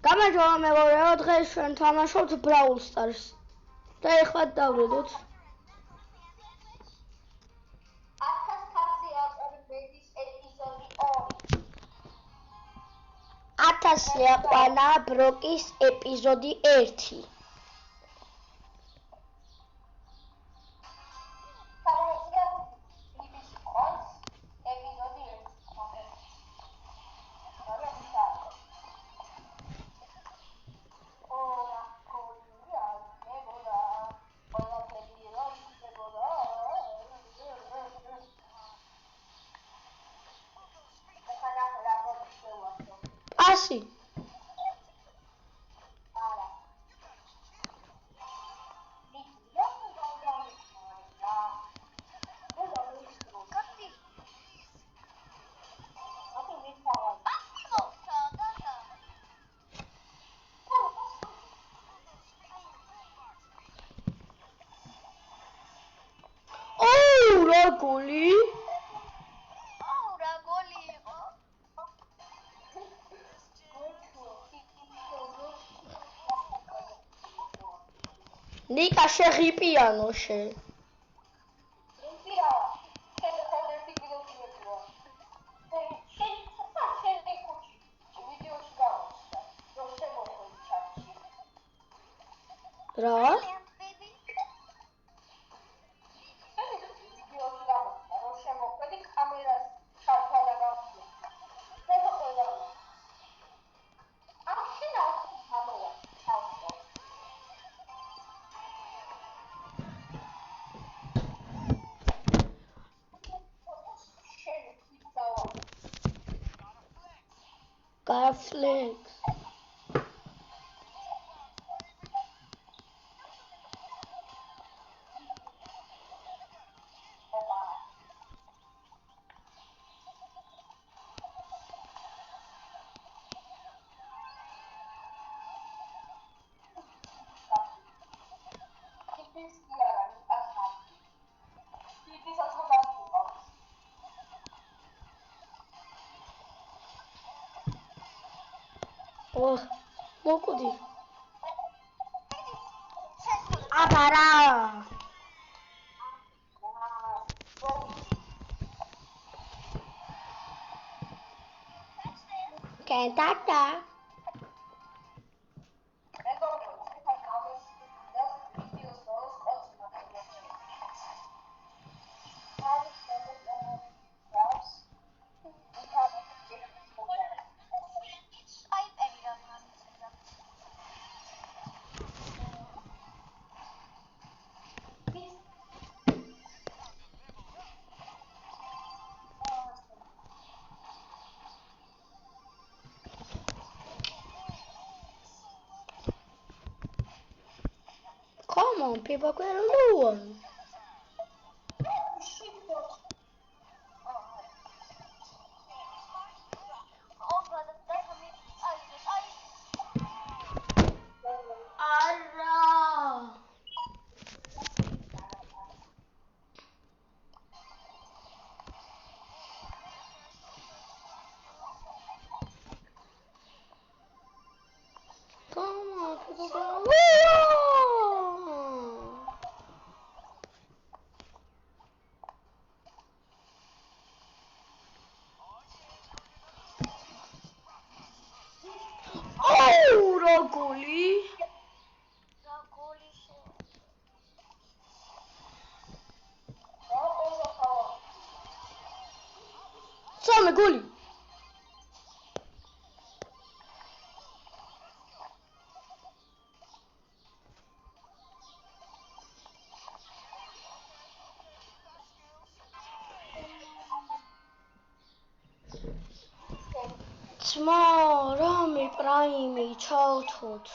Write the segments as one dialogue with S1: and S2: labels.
S1: გამარჯობა მეგობრებო, დღეს ჩვენ თამაშობთ Brawl Stars. და ეხლა დავდოთ. 1000 ლეყანა ბროკის ეპიზოდი 1. Así. Oh, Ragoli. Nika chérie pianoche. Ra? Garflex. Oh, mokudi. Abara. Cantata. Come on, people, get a new one. Come on, people, get a new Oh, Ragoli. Some Gully. Small Rami Prime childhood.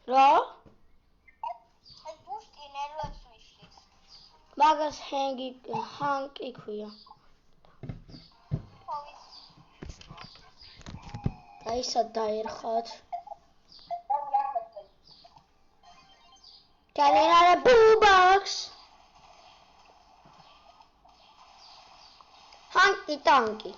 S1: რა?
S2: ეს ბუშტი ნერვებს მიშლის.
S1: მაგას ჰანკი ქვია.
S2: ხოვის.
S1: და ისა დაერხათ. Canina Boombox. Hanky Tanky.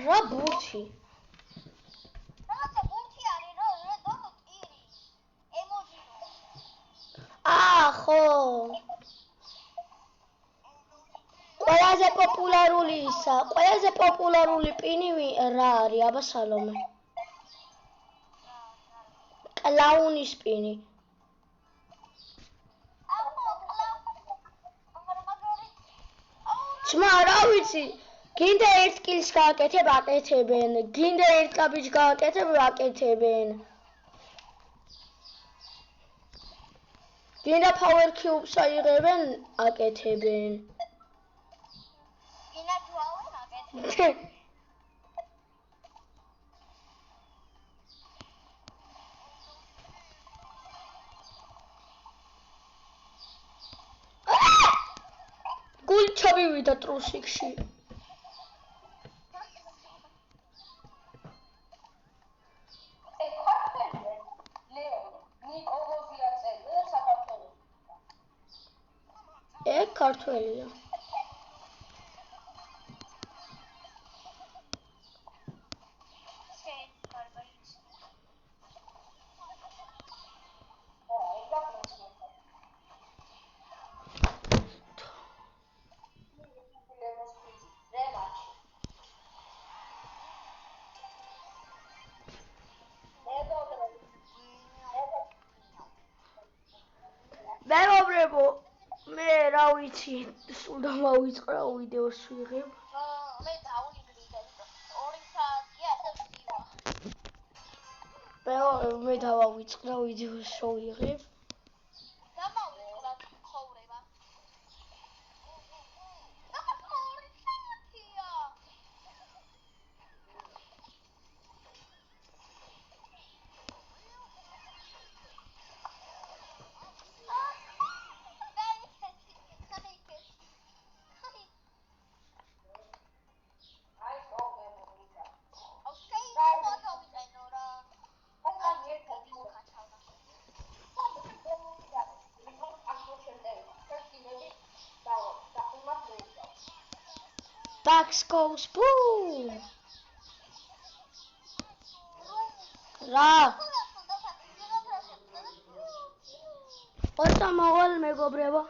S1: რა ბურთი?
S2: რაღაცა ბურთი არის რა დონო ტირი. ემოჯი.
S1: ხო. ყველაზე პოპულარული პინი რა არის, აბა სალომე? კლაუნის პინი. ძმა, რა ვიცი? გინდა ერთ კილს გააკეთებ, აკეთებენ. გინდა ერთ კაბიჯს გააკეთებ, აკეთებენ. გინდა power cubes აიღებენ, აკეთებენ.
S2: გინდა ჯვაოს აკეთებენ.
S1: გული ჩავივიდა ტრუსიკში. ქართველია. მეგობრებო, მე რა ვიცი, სულ დამავიწყდა ვიდეოს ვიღებ.
S2: მე დავიღდი და 2 საათია ესე ვსივა.
S1: მე დავავიწყდა ვიდეოს შევიღებ.
S2: დამავიწყდა ხოვრება. და 2 საათია.
S1: Bugs goes boom. რა? ოტა მოვალ მეგობრებო.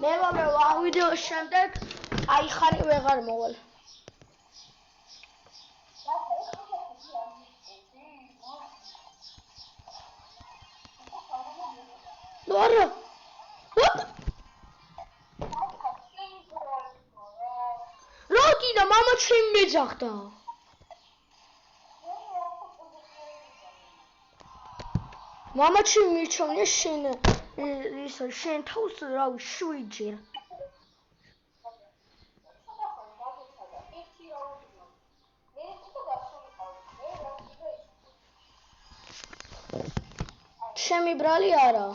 S1: მეგობრებო, ამ ვიდეოს შემდეგ აიხარი ვეღარ მოვალ. არა. რა კიდე მამა ჩემი მეძახდა. მამა ჩემი მიჩვენე შენ შენ თავს რა 7 ჯერ. ჩემი ბრალი არა.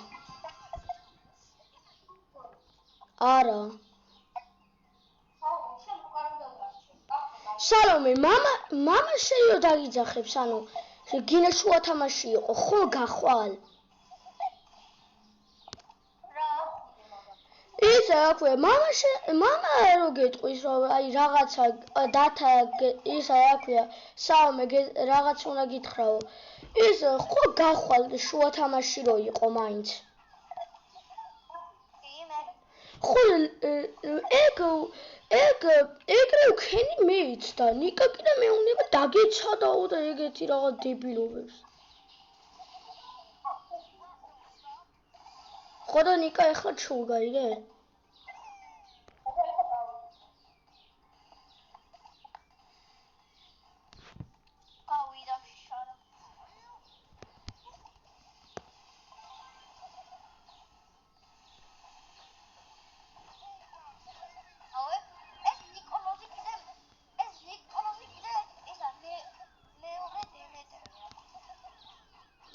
S1: არა. სალომე, მამა შეიო დაგიძახებს, ანუ გინდა შუა თამაში იყო, ხო გახვალ. ისა აქვე მამა რო გეტყვის რომ აი რაღაცა დათა ისა აქვეა საომე რაღაც უნდა გითხრაო ის ხო გახვალ შუა თამაში რო იყო მაინც ხო ეგრე ხენი მეიცდა ნიკა კიდე მეუნება დაგეცადაო და ეგეთი რაღაც დებილობებს ხო და ნიკა ეხლა ჩულ გაიგე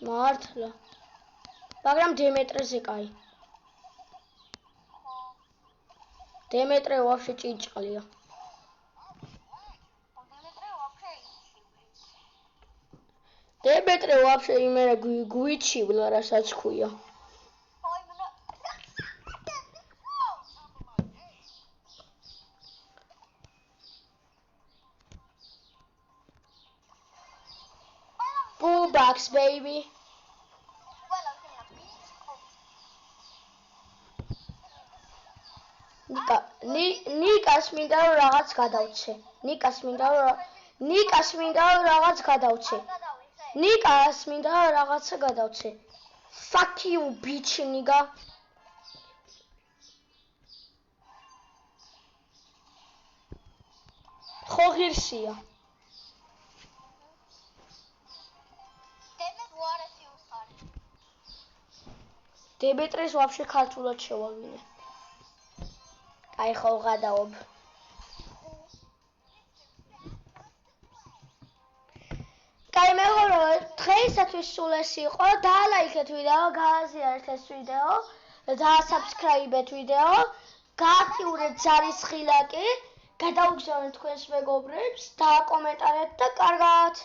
S1: მართლა მაგრამ დემეტრეზე კაი დემეტრე ვაფშე ჭიჭყლია დემეტრე ვაფშე იმერე გვიჩივლა რასაც ქვია Bullbucks baby ნიკას მინდა რომ რაღაც გადავცე ნიკას მინდა რომ რაღაც გადავცე ნიკას მინდა რომ რაღაცა გადავცე fuck you bitch nigga ხო ღირსია დემეტრეს ვაფშე ქართულად შევავინე აი ხო გადაობ კაი მეგობრო დღეისათვის სულ ეს იყო დალაიქეთ ვიდეო გააზიარეთ ეს ვიდეო დაასაბსკრაიბეთ ვიდეო გააქტიურეთ ჯარისხილაკი გადაუგზავნეთ თქვენს მეგობრებს დააკომენტარეთ და კარგად